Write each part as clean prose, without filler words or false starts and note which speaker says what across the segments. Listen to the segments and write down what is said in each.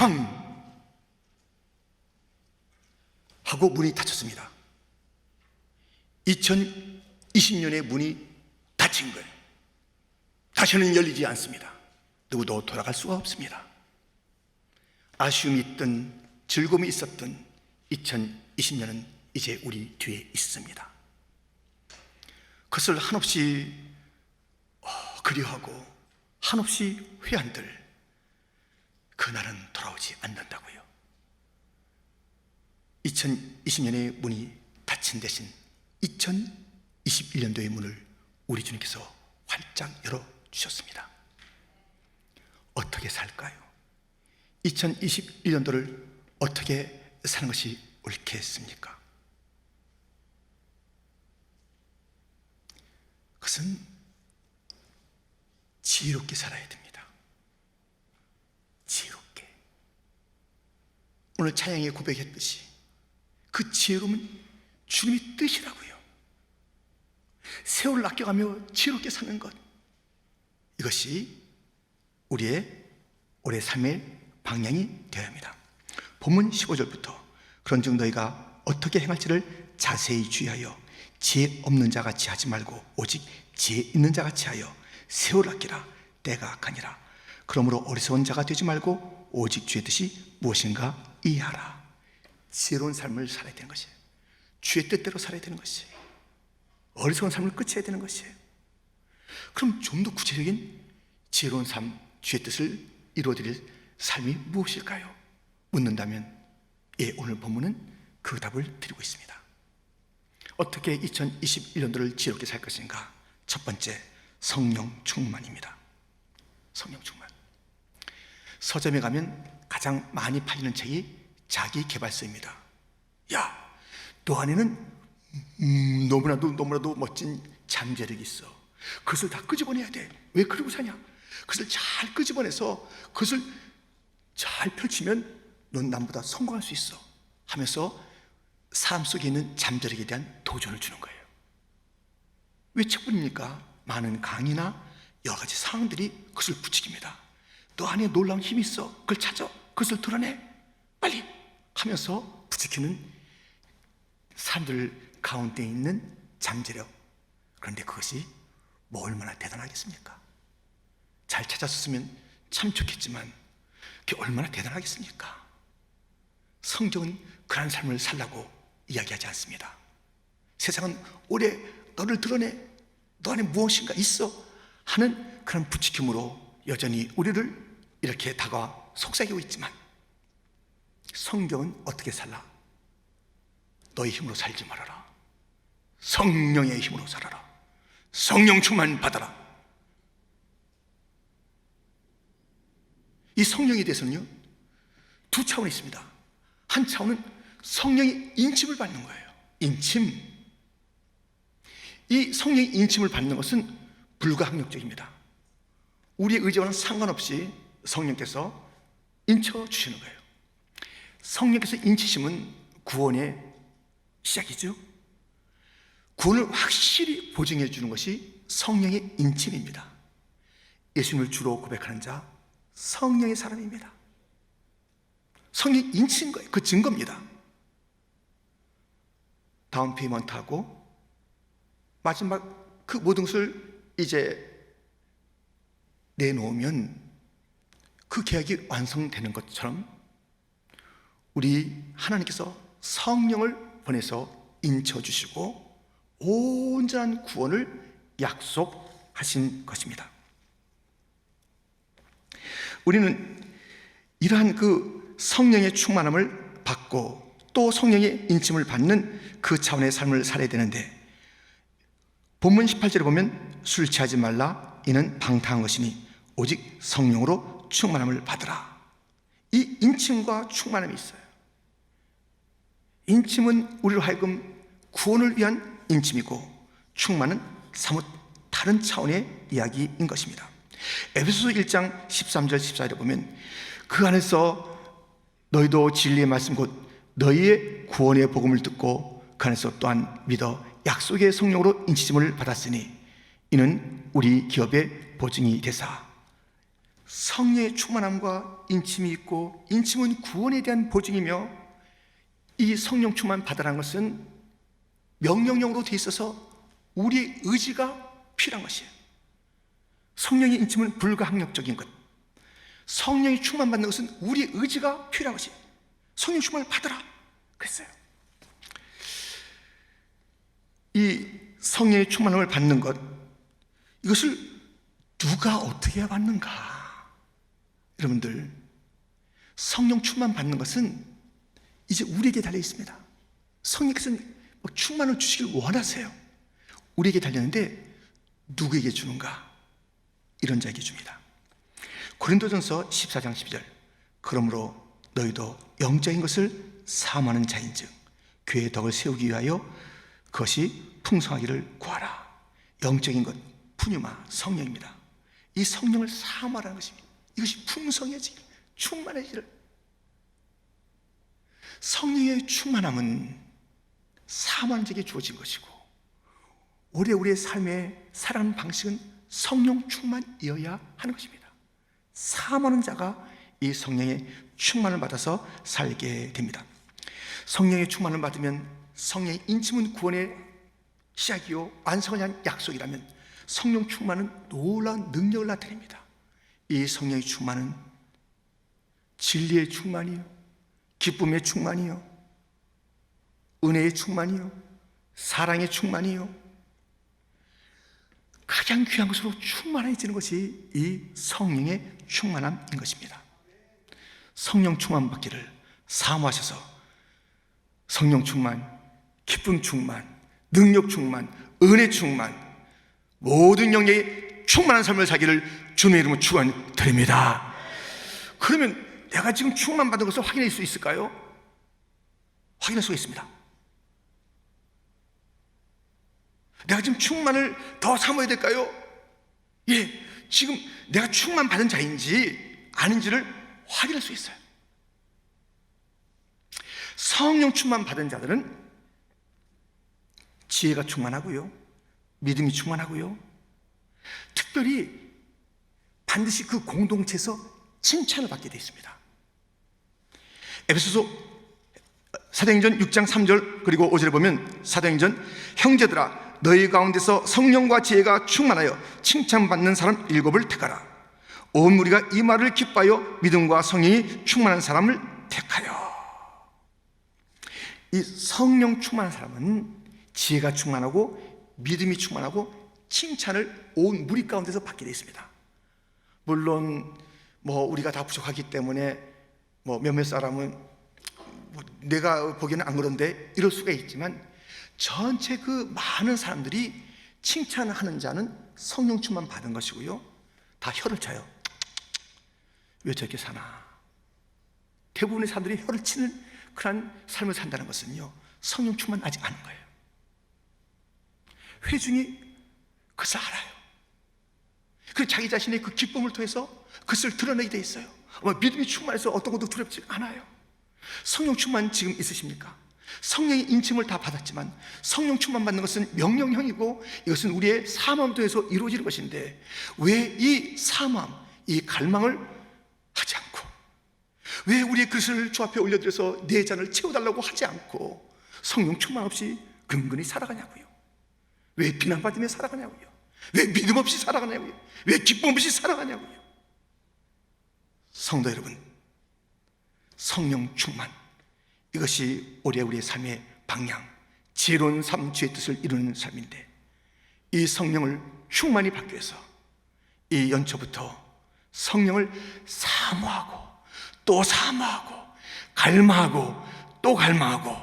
Speaker 1: 쾅! 하고 문이 닫혔습니다. 2020년에 문이 닫힌 거예요. 다시는 열리지 않습니다. 누구도 돌아갈 수가 없습니다. 아쉬움이 있든 즐거움이 있었던 2020년은 이제 우리 뒤에 있습니다. 그것을 한없이 그리워하고 한없이 회한들, 그날은 돌아오지 않는다고요. 2020년의 문이 닫힌 대신 2021년도의 문을 우리 주님께서 활짝 열어주셨습니다. 어떻게 살까요? 2021년도를 어떻게 사는 것이 옳겠습니까? 그것은 지혜롭게 살아야 됩니다. 지혜롭게. 오늘 찬양에 고백했듯이 그 지혜로움은 주님의 뜻이라고요. 세월을 아껴가며 지혜롭게 사는 것, 이것이 우리의 올해 삶의 방향이 되어야 합니다. 본문 15절부터 그런즉 너희가 어떻게 행할지를 자세히 주의하여 지혜 없는 자같이 하지 말고 오직 지혜 있는 자같이 하여 세월을 아끼라. 때가 악하니라. 그러므로 어리석은 자가 되지 말고 오직 주의 뜻이 무엇인가 이해하라. 지혜로운 삶을 살아야 되는 것이에요. 주의 뜻대로 살아야 되는 것이에요. 어리석은 삶을 끝내야 되는 것이에요. 그럼 좀 더 구체적인 지혜로운 삶, 주의 뜻을 이루어드릴 삶이 무엇일까요? 묻는다면 오늘 본문은 그 답을 드리고 있습니다. 어떻게 2021년도를 지혜롭게 살 것인가? 첫 번째, 성령 충만입니다. 성령 충만. 서점에 가면 가장 많이 팔리는 책이 자기계발서입니다. 야, 너 안에는 너무나도 멋진 잠재력이 있어. 그것을 다 끄집어내야 돼. 왜 그러고 사냐? 그것을 잘 끄집어내서 그것을 잘 펼치면 넌 남보다 성공할 수 있어 하면서 삶 속에 있는 잠재력에 대한 도전을 주는 거예요. 왜 책뿐입니까? 많은 강의나 여러 가지 상황들이 그것을 부추깁니다. 너 안에 놀라운 힘이 있어. 그걸 찾아. 그것을 드러내. 빨리 하면서 부추기는 사람들 가운데 있는 잠재력. 그런데 그것이 뭐 얼마나 대단하겠습니까? 잘 찾았으면 참 좋겠지만 그게 얼마나 대단하겠습니까? 성경은 그런 삶을 살라고 이야기하지 않습니다. 세상은 오래 너를 드러내, 너 안에 무엇인가 있어 하는 그런 부추김으로 여전히 우리를 이렇게 다가와 속삭이고 있지만, 성경은 어떻게 살라? 너의 힘으로 살지 말아라. 성령의 힘으로 살아라. 성령 충만 받아라. 이 성령에 대해서는요, 두 차원이 있습니다. 한 차원은 성령의 인침을 받는 거예요. 인침. 이 성령의 인침을 받는 것은 불가항력적입니다. 우리의 의지와는 상관없이 성령께서 인쳐 주시는 거예요. 성령께서 인치심은 구원의 시작이죠. 구원을 확실히 보증해 주는 것이 성령의 인침입니다. 예수님을 주로 고백하는 자, 성령의 사람입니다. 성령이 인친 거예요. 그 증거입니다. 다운 페이먼트하고 마지막 그 모든 것을 이제 내놓으면 그 계약이 완성되는 것처럼 우리 하나님께서 성령을 보내서 인쳐주시고 온전한 구원을 약속하신 것입니다. 우리는 이러한 그 성령의 충만함을 받고 또 성령의 인침을 받는 그 차원의 삶을 살아야 되는데, 본문 18절에 보면 술 취하지 말라. 이는 방탕한 것이니 오직 성령으로 충만함을 받으라. 이 인침과 충만함이 있어요. 인침은 우리로 하여금 구원을 위한 인침이고, 충만은 사뭇 다른 차원의 이야기인 것입니다. 에베소서 1장 13절 14절에 보면 그 안에서 너희도 진리의 말씀 곧 너희의 구원의 복음을 듣고 그 안에서 또한 믿어 약속의 성령으로 인치심을 받았으니 이는 우리 기업의 보증이 되사. 성령의 충만함과 인침이 있고, 인침은 구원에 대한 보증이며, 이 성령 충만 받으라는 것은 명령형으로 되어 있어서 우리의 의지가 필요한 것이에요. 성령의 인침은 불가항력적인 것, 성령이 충만받는 것은 우리의 의지가 필요한 것이에요. 성령 충만을 받으라 그랬어요. 이 성령의 충만함을 받는 것, 이것을 누가 어떻게 받는가? 여러분들, 성령 충만 받는 것은 이제 우리에게 달려 있습니다. 성령께서는 충만을 주시길 원하세요. 우리에게 달렸는데 누구에게 주는가? 이런 자에게 줍니다. 고린도전서 14장 12절, 그러므로 너희도 영적인 것을 사모하는 자인즉 교회의 덕을 세우기 위하여 그것이 풍성하기를 구하라. 영적인 것, 푸뉴마, 성령입니다. 이 성령을 사모하라는 것입니다. 이것이 풍성해지기를, 충만해지기를. 성령의 충만함은 사모하는 자에게 주어진 것이고, 올해 우리의 삶의 살아가는 방식은 성령 충만이어야 하는 것입니다. 사모하는 자가 이 성령의 충만을 받아서 살게 됩니다. 성령의 충만을 받으면 성령의 인침은 구원의 시작이요 완성을 향한 약속이라면 성령 충만은 놀라운 능력을 나타냅니다. 이 성령의 충만은 진리의 충만이요, 기쁨의 충만이요, 은혜의 충만이요, 사랑의 충만이요, 가장 귀한 것으로 충만해지는 것이 이 성령의 충만함인 것입니다. 성령 충만 받기를 사모하셔서 성령 충만, 기쁨 충만, 능력 충만, 은혜 충만, 모든 영역에 충만한 삶을 살기를 주님의 이름으로 축원드립니다. 그러면 내가 지금 충만 받은 것을 확인할 수 있을까요? 확인할 수가 있습니다. 내가 지금 충만을 더 사모해야 될까요? 예, 지금 내가 충만 받은 자인지 아닌지를 확인할 수 있어요. 성령 충만 받은 자들은 지혜가 충만하고요, 믿음이 충만하고요, 특별히 반드시 그 공동체에서 칭찬을 받게 되어 있습니다. 에베소서 사도행전 6장 3절 그리고 5절에 보면, 사도행전 형제들아 너희 가운데서 성령과 지혜가 충만하여 칭찬받는 사람 7을 택하라. 온 무리가 이 말을 기뻐하여 믿음과 성령이 충만한 사람을 택하여. 이 성령 충만한 사람은 지혜가 충만하고 믿음이 충만하고 칭찬을 온 무리 가운데서 받게 되어 있습니다. 물론 우리가 다 부족하기 때문에 몇몇 사람은 내가 보기에는 안 그런데 이럴 수가 있지만, 전체 그 많은 사람들이 칭찬하는 자는 성령 충만 받은 것이고요, 다 혀를 쳐요. 왜 저렇게 사나? 대부분의 사람들이 혀를 치는 그런 삶을 산다는 것은요, 성령 충만 아직 않은 거예요. 회중이 그것을 알아요. 그리고 자기 자신의 그 기쁨을 통해서 그것을 드러내게 돼 있어요. 믿음이 충만해서 어떤 것도 두렵지 않아요. 성령 충만 지금 있으십니까? 성령의 인침을 다 받았지만 성령 충만 받는 것은 명령형이고 이것은 우리의 사모함 통해서 이루어지는 것인데, 왜 이 사모함, 이 갈망을 하지 않고, 왜 우리의 그릇을 주 앞에 올려드려서 내 잔을 채워달라고 하지 않고 성령 충만 없이 근근히 살아가냐고요? 왜 비난받으며 살아가냐고요? 왜 믿음 없이 살아가냐고요? 왜 기쁨 없이 살아가냐고요? 성도 여러분, 성령 충만, 이것이 올해 우리의 삶의 방향, 지혜로운 삶, 주의 뜻을 이루는 삶인데, 이 성령을 충만히 받기 위해서 이 연초부터 성령을 사모하고 또 사모하고 갈망하고 또 갈망하고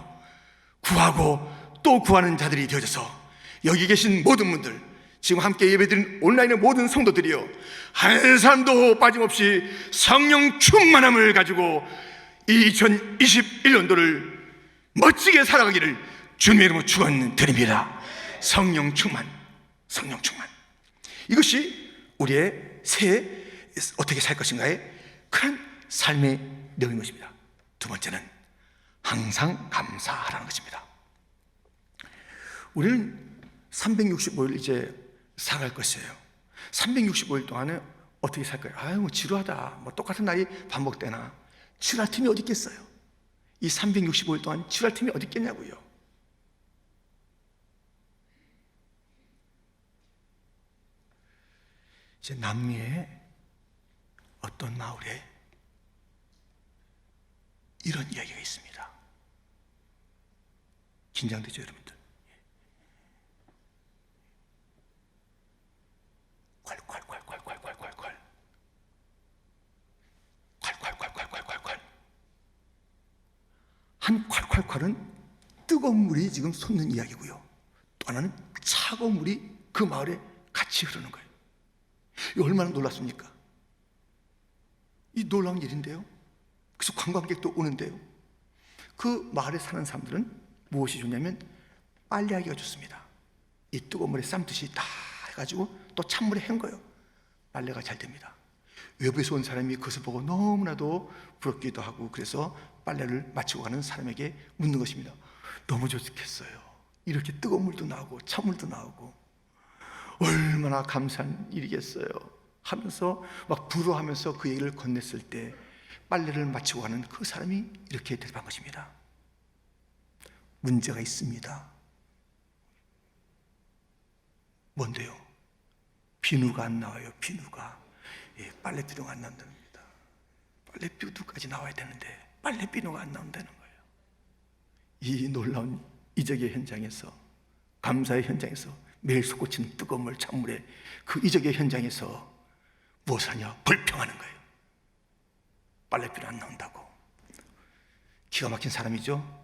Speaker 1: 구하고 또 구하는 자들이 되어져서, 여기 계신 모든 분들, 지금 함께 예배드린 온라인의 모든 성도들이요, 한 사람도 빠짐없이 성령 충만함을 가지고 2021년도를 멋지게 살아가기를 주님의 이름으로 축원드립니다. 성령 충만, 성령 충만, 이것이 우리의 새해 어떻게 살 것인가의 큰 삶의 내용인 것입니다. 두 번째는 항상 감사하라는 것입니다. 우리는 365일 이제 살아갈 것이에요. 365일 동안에 어떻게 살 거예요? 아유, 뭐 지루하다. 뭐 똑같은 날이 반복되나. 지루할 틈이 어디 있겠어요? 이 365일 동안 지루할 틈이 어디 있겠냐고요. 이제 남미의 어떤 마을에 이런 이야기가 있습니다. 긴장되죠, 여러분들? 콸콸콸콸콸콸콸콸 콸콸콸콸콸콸콸. 한 콸콸콸은 뜨거운 물이 지금 솟는 이야기고요, 또 하나는 차가운 물이 그 마을에 같이 흐르는 거예요. 이 얼마나 놀랍습니까? 이 놀라운 일인데요. 그래서 관광객도 오는데요, 그 마을에 사는 사람들은 무엇이 좋냐면 빨래하기가 좋습니다. 이 뜨거운 물에 쌈듯이 다 해가지고 또 찬물에 헹궈요. 빨래가 잘 됩니다. 외부에서 온 사람이 그것을 보고 너무나도 부럽기도 하고, 그래서 빨래를 마치고 가는 사람에게 묻는 것입니다. 너무 좋겠어요. 이렇게 뜨거운 물도 나오고 찬물도 나오고 얼마나 감사한 일이겠어요 하면서 막 부러워하면서 그 얘기를 건넸을 때, 빨래를 마치고 가는 그 사람이 이렇게 대답한 것입니다. 문제가 있습니다. 뭔데요? 비누가 안 나와요. 비누가. 빨래 비누가 안 나온답니다. 빨래 비누까지 나와야 되는데 빨래 비누가 안 나온다는 거예요. 이 놀라운 이적의 현장에서, 감사의 현장에서, 매일 솟구치는 뜨거운 물, 찬물에 그 이적의 현장에서 무엇을 하냐? 불평하는 거예요. 빨래비누 안 나온다고. 기가 막힌 사람이죠.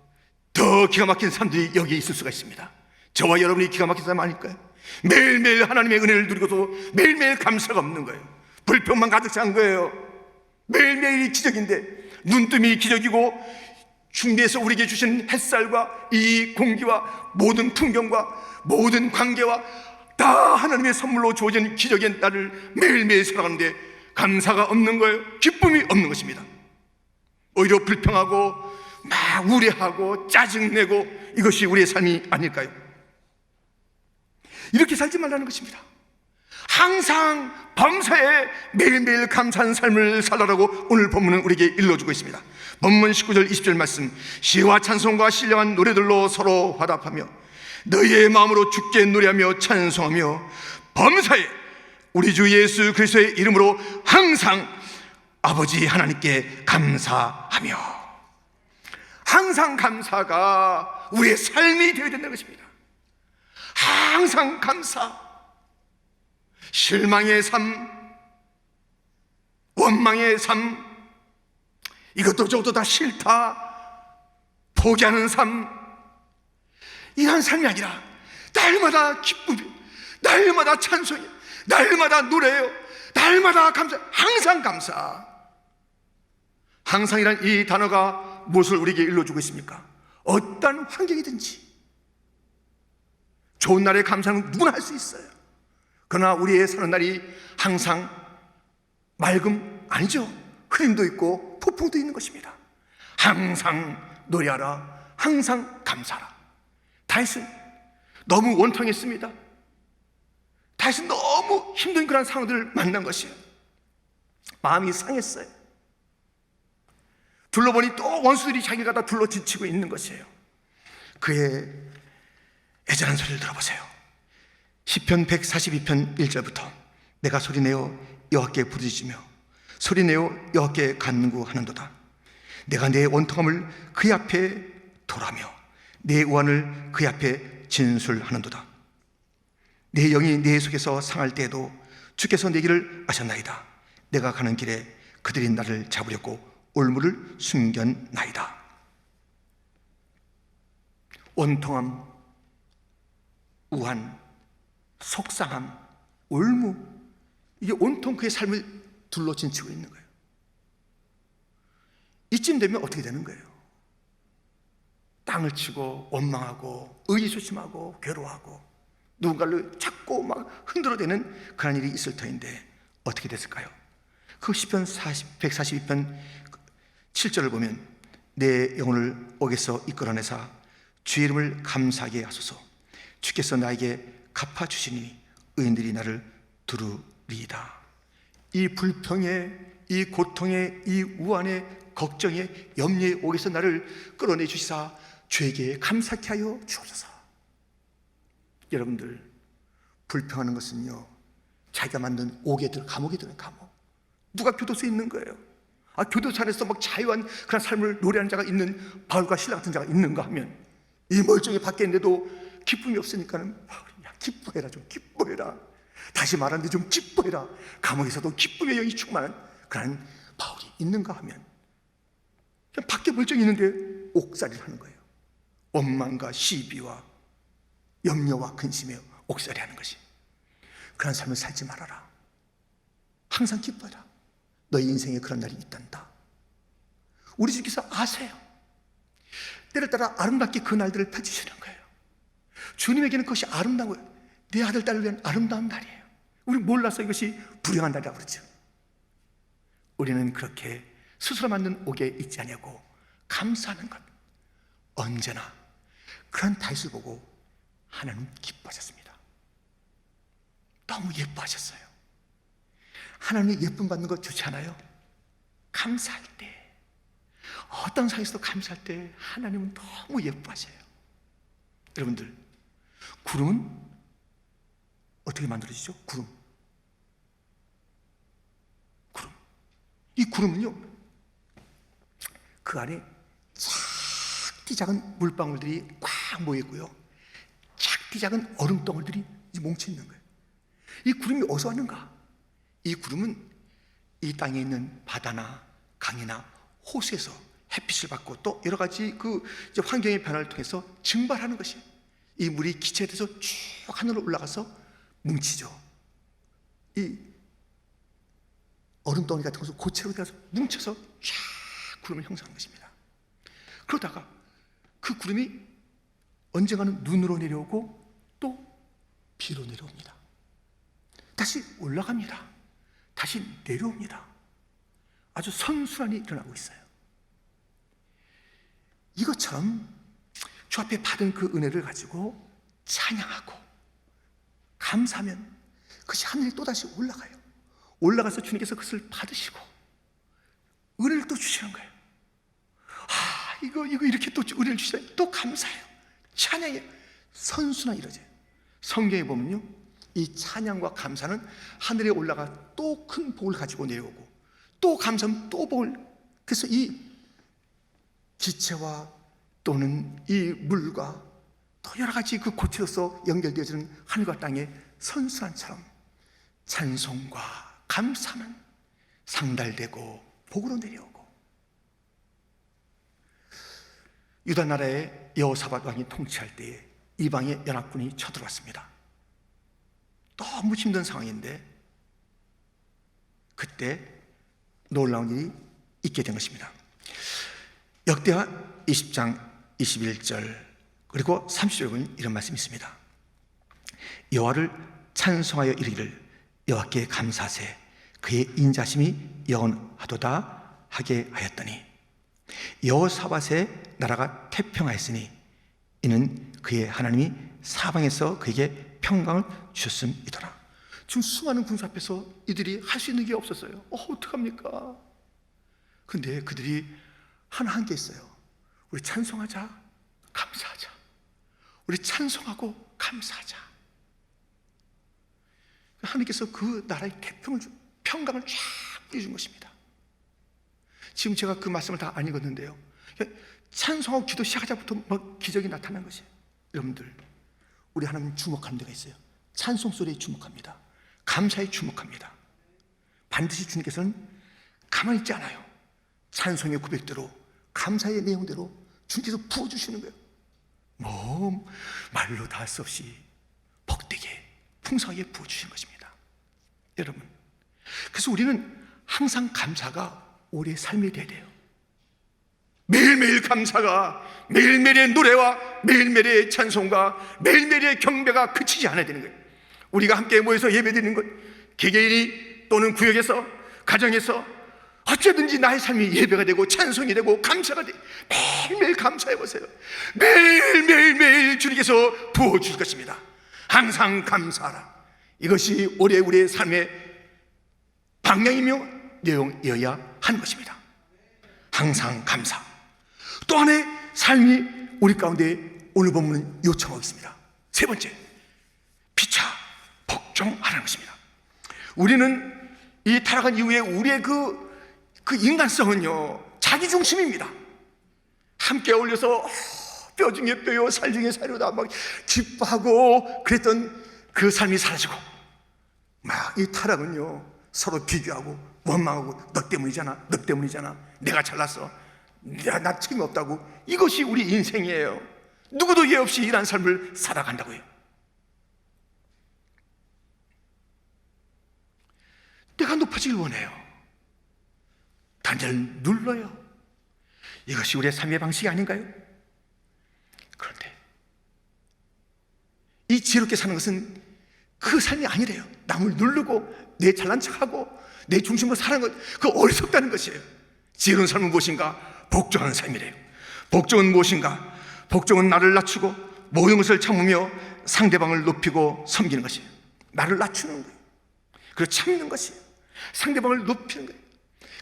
Speaker 1: 더 기가 막힌 사람들이 여기에 있을 수가 있습니다. 저와 여러분이 기가 막힌 사람 아닐까요? 매일매일 하나님의 은혜를 누리고도 매일매일 감사가 없는 거예요. 불평만 가득 찬 거예요. 매일매일이 기적인데, 눈뜸이 기적이고 중대에서 우리에게 주신 햇살과 이 공기와 모든 풍경과 모든 관계와 다 하나님의 선물로 주어진 기적의 날을 매일매일 살아가는데 감사가 없는 거예요. 기쁨이 없는 것입니다. 오히려 불평하고 막 우려하고 짜증내고, 이것이 우리의 삶이 아닐까요? 이렇게 살지 말라는 것입니다. 항상 범사에 매일매일 감사한 삶을 살아라고 오늘 본문은 우리에게 일러주고 있습니다. 본문 19절 20절 말씀, 시와 찬송과 신령한 노래들로 서로 화답하며 너희의 마음으로 주께 노래하며 찬송하며 범사에 우리 주 예수 그리스도의 이름으로 항상 아버지 하나님께 감사하며. 항상 감사가 우리의 삶이 되어야 된다는 것입니다. 항상 감사. 실망의 삶, 원망의 삶, 이것도 저것도 다 싫다, 포기하는 삶, 이런 삶이 아니라 날마다 기쁨이, 날마다 찬송이, 날마다 노래요, 날마다 감사, 항상 감사. 항상이란 이 단어가 무엇을 우리에게 일러주고 있습니까? 어떤 환경이든지 좋은 날에 감사는 누구나 할 수 있어요. 그러나 우리의 사는 날이 항상 맑음 아니죠. 흐림도 있고 폭풍도 있는 것입니다. 항상 노래하라, 항상 감사하라. 다윗은 너무 원통했습니다. 다윗은 너무 힘든 그런 상황들을 만난 것이에요. 마음이 상했어요. 둘러보니 또 원수들이 자기가 다 둘러지치고 있는 것이에요. 그의 애절한 소리를 들어보세요. 시편 142편 1절부터 내가 소리내어 여호와께 부르짖으며 소리내어 여호와께 간구하는도다. 내가 내 원통함을 그의 앞에 돌하며 내 우환을 그의 앞에 진술하는도다. 내 영이 내 속에서 상할 때에도 주께서 내 길을 아셨나이다. 내가 가는 길에 그들이 나를 잡으려고 올무를 숨겼나이다. 원통함, 우환, 속상함, 올무, 이게 온통 그의 삶을 둘러진치고 있는 거예요. 이쯤 되면 어떻게 되는 거예요? 땅을 치고 원망하고 의기소침하고 괴로워하고 누군가를 찾고 막 흔들어대는 그런 일이 있을 터인데 어떻게 됐을까요? 그 시편 142편 7절을 보면 내 영혼을 옥에서 이끌어내사 주의 이름을 감사하게 하소서. 주께서 나에게 갚아주시니 의인들이 나를 두루리이다. 이 불평에, 이 고통에, 이 우환에, 걱정에, 염려에 옥에서 나를 끌어내 주시사 죄에게 감사케 하여 주옵소서. 여러분들, 불평하는 것은요, 자기가 만든 옥에 감옥에 들어요. 감옥. 누가 교도소에 있는 거예요? 교도소 안에서 막 자유한 그런 삶을 노래하는 자가 있는, 바울과 신라 같은 자가 있는가 하면, 이 멀쩡히 밖에 있는데도 기쁨이 없으니까는 야, 기뻐해라, 좀 기뻐해라. 다시 말하는데 좀 기뻐해라. 감옥에서도 기쁨의 영이 충만한 그런 바울이 있는가 하면, 그냥 밖에 멀쩡히 있는데 옥살이를 하는 거예요. 원망과 시비와 염려와 근심에 옥살이 하는 것이. 그런 삶을 살지 말아라. 항상 기뻐해라. 너희 인생에 그런 날이 있단다. 우리 주께서 아세요. 때를 따라 아름답게 그 날들을 펼치시는 거예요. 주님에게는 그것이 아름다운 거예요. 내 아들, 딸을 위한 아름다운 날이에요. 우리 몰라서 이것이 불행한 날이라고 그러죠. 우리는 그렇게 스스로 만든 옥에 있지 않냐고 감사하는 것. 언제나 그런 다윗을 보고 하나님 기뻐하셨습니다. 너무 예뻐하셨어요. 하나님의 예쁨 받는 것 좋지 않아요? 감사할 때, 어떤 상황에서도 감사할 때 하나님은 너무 예뻐하셔요. 여러분들, 구름은 어떻게 만들어지죠? 구름. 이 구름은요, 그 안에 작디 작은 물방울들이 꽉 모여있고요, 작디 작은 얼음덩어리들이 뭉쳐있는 거예요. 이 구름이 어디서 왔는가? 이 구름은 이 땅에 있는 바다나 강이나 호수에서 햇빛을 받고 또 여러 가지 그 환경의 변화를 통해서 증발하는 것이에요. 이 물이 기체돼서 쭉 하늘로 올라가서 뭉치죠. 이 얼음덩어리 같은 것을 고체로 가서 뭉쳐서 쫙 구름을 형성한 것입니다. 그러다가 그 구름이 언젠가는 눈으로 내려오고 또 비로 내려옵니다. 다시 올라갑니다. 다시 내려옵니다. 아주 선순환이 일어나고 있어요. 이것처럼 주 앞에 받은 그 은혜를 가지고 찬양하고 감사하면 그것이 하늘에 또다시 올라가요. 올라가서 주님께서 그것을 받으시고 은혜를 또 주시는 거예요. 이거 이렇게 또 은혜를 주시다니 또 감사해요. 찬양해요. 선순환이 이루어져요. 성경에 보면요, 이 찬양과 감사는 하늘에 올라가 또 큰 복을 가지고 내려오고, 또 감사하면 또 복을. 그래서 이 기체와 또는 이 물과 또 여러 가지 그 고체로서 연결되어지는 하늘과 땅의 선순환처럼 찬송과 감사는 상달되고 복으로 내려오고. 유다 나라의 여호사밧 왕이 통치할 때에 이방의 연합군이 쳐들어왔습니다. 너무 힘든 상황인데 그때 놀라운 일이 있게 된 것입니다. 역대하 20장 21절 그리고 30절에 보면 이런 말씀이 있습니다. 여호와를 찬송하여 이르기를 여호와께 감사하세 그의 인자심이 영원하도다 하게 하였더니 여호사밧의 나라가 태평하였으니 이는 그의 하나님이 사방에서 그에게 평강을 주셨음이더라. 지금 수많은 군사 앞에서 이들이 할 수 있는 게 없었어요. 어떡합니까? 근데 그들이 하나 한 게 있어요. 우리 찬송하자, 감사하자. 우리 찬송하고 감사하자. 하나님께서 그 나라의 평강을 쫙 뿌려준 것입니다. 지금 제가 그 말씀을 다 안 읽었는데요, 찬송하고 기도 시작하자부터 막 기적이 나타난 것이에요. 여러분들, 우리 하나님 주목하는 데가 있어요. 찬송 소리에 주목합니다. 감사에 주목합니다. 반드시 주님께서는 가만히 있지 않아요. 찬송의 고백대로, 감사의 내용대로 주님께서 부어주시는 거예요. 뭐 말로 다 할 수 없이 복되게 풍성하게 부어주시는 것입니다. 여러분, 그래서 우리는 항상 감사가 우리의 삶이 되어야 돼요. 매일매일 감사가, 매일매일의 노래와 매일매일의 찬송과 매일매일의 경배가 그치지 않아야 되는 거예요. 우리가 함께 모여서 예배드리는 것, 개개인이 또는 구역에서, 가정에서 어쩌든지 나의 삶이 예배가 되고 찬송이 되고 감사가 돼. 매일매일 감사해 보세요. 매일매일 주님께서 부어주실 것입니다. 항상 감사하라. 이것이 올해 우리의 삶의 방향이며 내용이어야 하는 것입니다. 항상 감사. 또 하나의 삶이 우리 가운데 오늘 본문은 요청하고 있습니다. 세 번째, 피차 복종하라는 것입니다. 우리는 이 타락한 이후에 우리의 그 인간성은요, 자기중심입니다. 함께 어울려서 뼈 중에 뼈요 살 중에 살이다 막 기뻐하고 그랬던 그 삶이 사라지고, 막 이 타락은요, 서로 비교하고 원망하고 너 때문이잖아, 너 때문이잖아, 내가 잘났어, 나 책임 없다고. 이것이 우리 인생이에요. 누구도 예 없이 이런 삶을 살아간다고요. 내가 높아지길 원해요. 단전을 눌러요. 이것이 우리의 삶의 방식이 아닌가요? 그런데 이 지혜롭게 사는 것은 그 삶이 아니래요. 남을 누르고 내 잘난 척하고 내 중심으로 사는 것, 그 어리석다는 것이에요. 지혜로운 삶은 무엇인가? 복종하는 삶이래요. 복종은 무엇인가? 복종은 나를 낮추고 모든 것을 참으며 상대방을 높이고 섬기는 것이에요. 나를 낮추는 거예요. 그리고 참는 것이에요. 상대방을 높이는 거예요.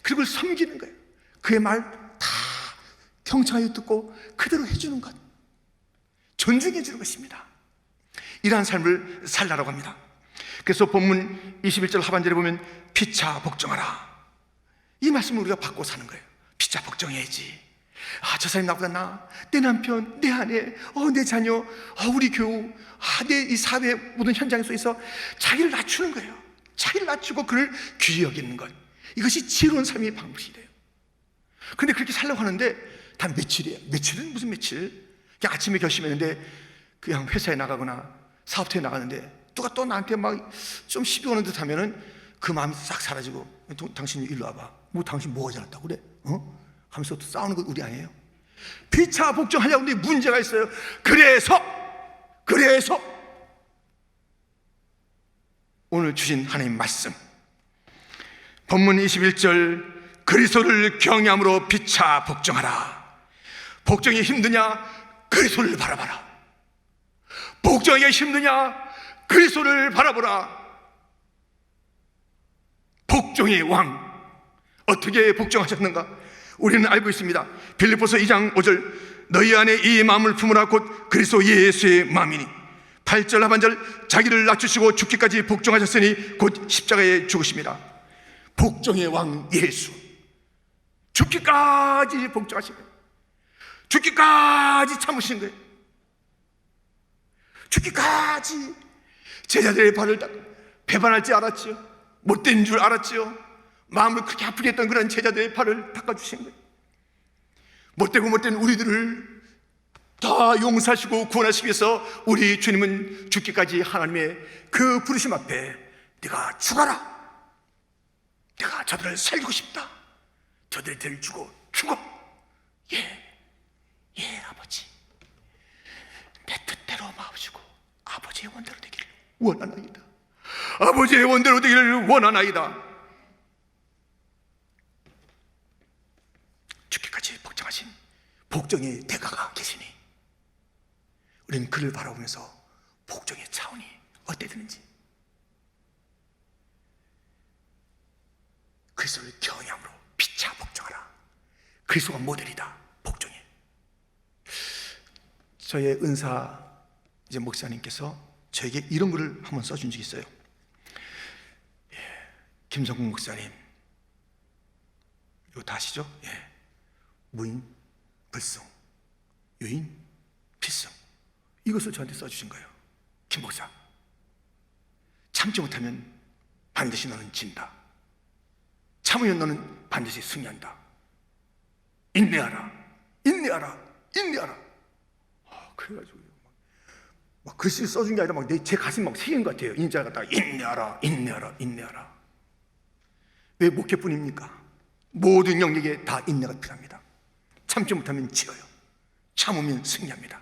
Speaker 1: 그리고 섬기는 거예요. 그의 말 다 경청하여 듣고 그대로 해주는 것, 존중해 주는 것입니다. 이러한 삶을 살라라고 합니다. 그래서 본문 21절 하반절에 보면 피차 복종하라, 이 말씀을 우리가 받고 사는 거예요. 피차 복종해야지. 저 사람이 나보다 나아, 내 남편, 내 아내, 내 자녀, 우리 교우, 내 이 사회 모든 현장에 있어 자기를 낮추는 거예요. 자기를 낮추고 그를 귀히 여기는 것, 이것이 지혜로운 삶의 방법이래요. 근데 그렇게 살려고 하는데 단 며칠이에요. 며칠은 무슨 며칠? 그냥 아침에 결심했는데 그냥 회사에 나가거나 사업터에 나가는데 누가 또 나한테 막 좀 시비 오는 듯 하면은 그 마음이 싹 사라지고, 당신 일로 와봐. 당신 뭐가 잘났다고 그래? 하면서 또 싸우는 거 우리 아니에요? 피차 복종하려고 하는데 문제가 있어요. 그래서 오늘 주신 하나님 말씀, 본문 21절, 그리스도를 경외함으로 피차 복종하라. 복종이 힘드냐? 그리스도를 바라봐라. 복종하기가 힘드냐? 그리스도를 바라보라. 복종의 왕, 어떻게 복종하셨는가? 우리는 알고 있습니다. 빌립보서 2장 5절, 너희 안에 이 마음을 품으라, 곧 그리스도 예수의 마음이니. 8절 하반절, 자기를 낮추시고 죽기까지 복종하셨으니 곧 십자가에 죽으십니다. 복종의 왕 예수, 죽기까지 복종하신 거예요. 죽기까지 참으신 거예요. 죽기까지 제자들의 발을 닦고 배반할 줄 알았지요. 못된 줄 알았지요. 마음을 그렇게 아프게 했던 그런 제자들의 발을 닦아주신 거예요. 못된 우리들을 다 용서하시고 구원하시기 위해서 우리 주님은 죽기까지 하나님의 그 부르심 앞에 네가 죽어라, 내가 저들을 살리고 싶다, 저들을 주고 죽어. 예 아버지, 내 뜻대로 마옵시고 아버지의 원대로 되기를 원하나이다. 아버지의 원대로 되기를 원하나이다. 죽기까지 복종하신 복종의 대가가 계시니 우리는 그를 바라보면서 복종의 차원이 어때 되는지, 그리스도를 경외함으로 피차 복종하라. 그리스도가 모델이다. 복종해. 저의 은사 이제 목사님께서 저에게 이런 글을 한번 써준 적이 있어요. 김성국 목사님, 이거 다 아시죠? 무인 불성, 유인 필성, 이것을 저한테 써주신 거예요. 김 목사, 참지 못하면 반드시 너는 진다. 참으면 너는 반드시 승리한다. 인내하라. 그래가지고 막 글씨를 써준 게 아니라 막 제 가슴이 막 새긴 것 같아요. 인자가 딱 인내하라. 왜 목회뿐입니까? 모든 영역에 다 인내가 필요합니다. 참지 못하면 지어요. 참으면 승리합니다.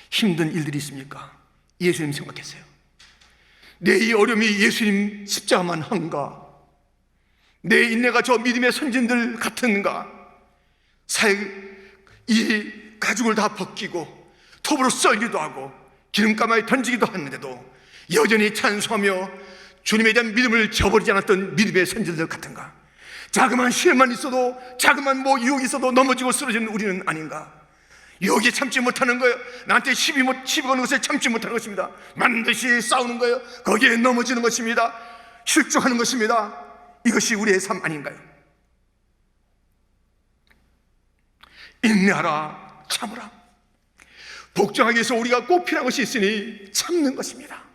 Speaker 1: 힘든 일들이 있습니까? 예수님 생각했어요. 내 이 어려움이 예수님 십자가만 한가? 내 인내가 저 믿음의 선진들 같은가? 이 가죽을 다 벗기고 톱으로 썰기도 하고 기름가마에 던지기도 하는데도 여전히 찬송하며 주님에 대한 믿음을 저버리지 않았던 믿음의 선지자들 같은가? 자그마한 시험만 있어도, 자그마한 유혹이 있어도 넘어지고 쓰러지는 우리는 아닌가? 여기에 참지 못하는 거예요. 나한테 시비 거는 것을 참지 못하는 것입니다. 반드시 싸우는 거예요. 거기에 넘어지는 것입니다. 실족하는 것입니다. 이것이 우리의 삶 아닌가요? 인내하라, 참으라. 복종하기 위해서 우리가 꼭 필요한 것이 있으니 참는 것입니다.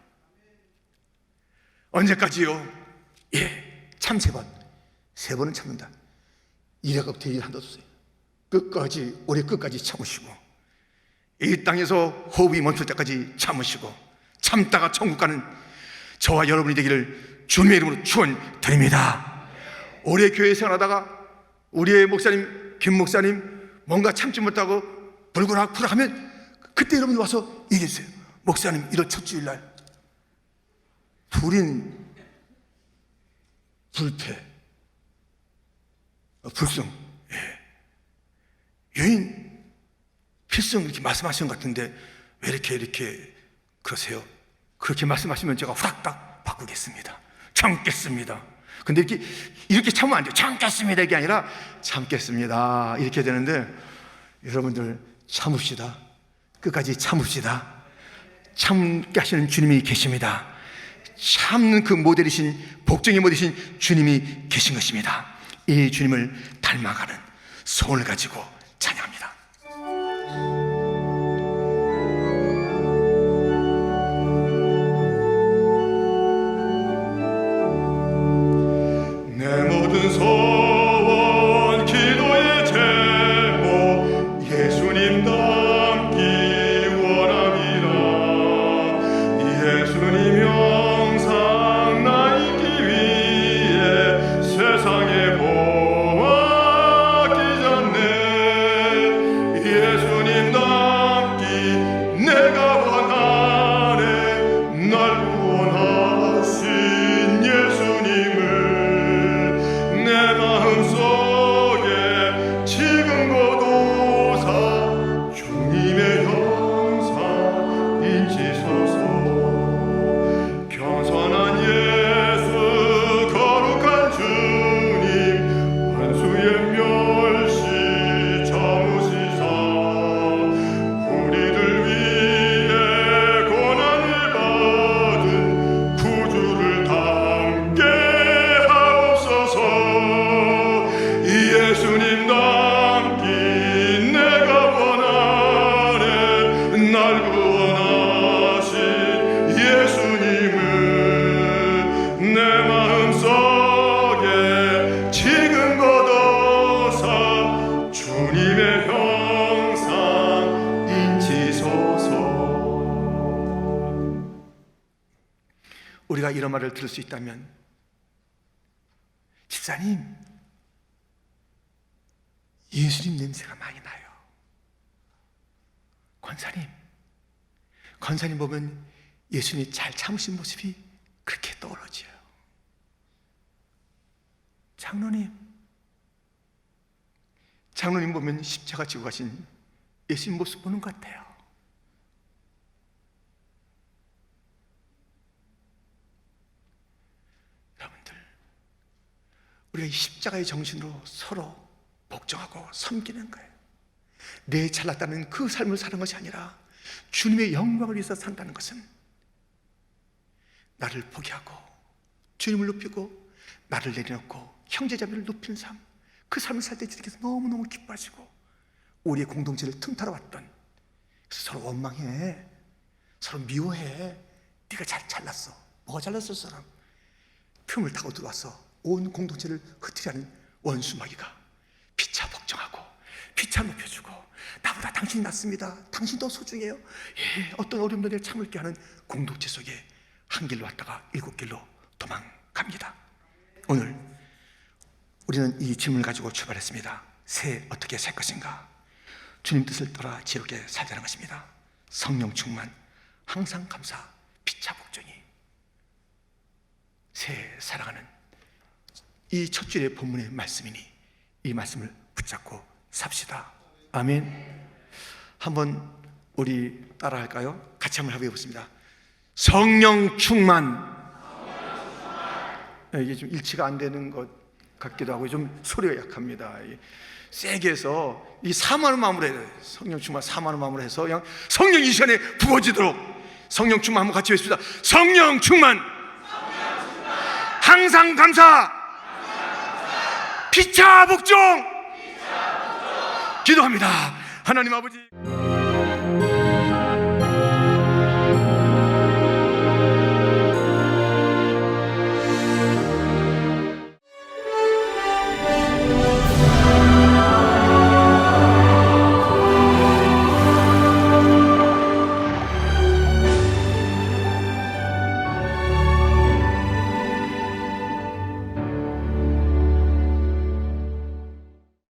Speaker 1: 언제까지요? 참 3번. 3번은 참는다. 이래갖고 일 한다 주세요. 끝까지, 올해 끝까지 참으시고, 이 땅에서 호흡이 멈출 때까지 참으시고, 참다가 천국 가는 저와 여러분이 되기를 주님의 이름으로 축원드립니다. 올해 교회 생활하다가 우리의 목사님, 김 목사님 뭔가 참지 못하고 불구락불락 하면 그때 여러분이 와서 얘기해주세요. 목사님, 이런 첫 주일날 불인, 불패, 불승, 여인, 필승 이렇게 말씀하시는 것 같은데 왜 이렇게 그러세요? 그렇게 말씀하시면 제가 후닥닥 바꾸겠습니다. 참겠습니다. 근데 이렇게 참으면 안 돼요. 참겠습니다 이게 아니라 참겠습니다 이렇게 되는데, 여러분들 참읍시다. 끝까지 참읍시다. 참게 하시는 주님이 계십니다. 참는 그 모델이신, 복종의 모델이신 주님이 계신 것입니다. 이 주님을 닮아가는 소원을 가지고 찬양합니다. 내 모든 소원, 기도의 제목 예수님 닮기 원합니다. 예수님 영상 나 있기 위해 세상에 보았기 전에 예수님 닮기 내가 원하네. 날 구원하신 예수님을 내 마음속에 지금 거두사 주님의 형상 인치소서. 겸손한 예수 거룩한 주님 한수의 멸시 참으시사 우리들 위해 고난을 받은 구주를 담게 하옵소서. 예수님 닮기 내가 원하네. 날 구원하신 예수님을 내 마음속에 지금 거둬서 주님의 형상 인치소서. 우리가 이런 말을 들을 수 있다면, 집사님, 예수님 냄새가 많이 나요. 권사님 보면 예수님이 잘 참으신 모습이 그렇게 떠오르지요. 장로님 보면 십자가 지고 가신 예수님 모습 보는 것 같아요. 여러분들, 우리가 이 십자가의 정신으로 서로 복종하고 섬기는 거예요. 내 잘났다는 그 삶을 사는 것이 아니라 주님의 영광을 위해서 산다는 것은 나를 포기하고 주님을 높이고 나를 내려놓고 형제자매를 높이는 삶, 그 삶을 살 때 주님께서 너무너무 기뻐하시고 우리의 공동체를 틈타러 왔던, 그래서 서로 원망해, 서로 미워해. 네가 잘났어. 뭐가 잘났어? 사람 틈을 타고 들어와서 온 공동체를 흩트리는 원수마귀가 피차 복종하고 피차 높여주고, 나보다 당신이 낫습니다, 당신 더 소중해요, 어떤 어려움도 참을게 하는 공동체 속에 한 길로 왔다가 7길로 도망갑니다. 오늘 우리는 이 질문을 가지고 출발했습니다. 새 어떻게 살 것인가? 주님 뜻을 따라 지혜롭게 살자는 것입니다. 성령 충만, 항상 감사, 피차 복종이 새 살아가는 이 첫 주일의 본문의 말씀이니 이 말씀을 붙잡고 삽시다. 아멘. 한번 우리 따라 할까요? 같이 한번 해보겠습니다. 성령 충만, 이게 좀 일치가 안 되는 것 같기도 하고 좀 소리가 약합니다. 세게 해서 이 사모하는 마음으로 해야 돼요. 성령 충만 사모하는 마음으로 해서 그냥 성령 이 시간에 부어지도록 성령 충만 한번 같이 외칩시다. 성령 충만, 항상 감사, 피차 복종 기도합니다. 하나님 아버지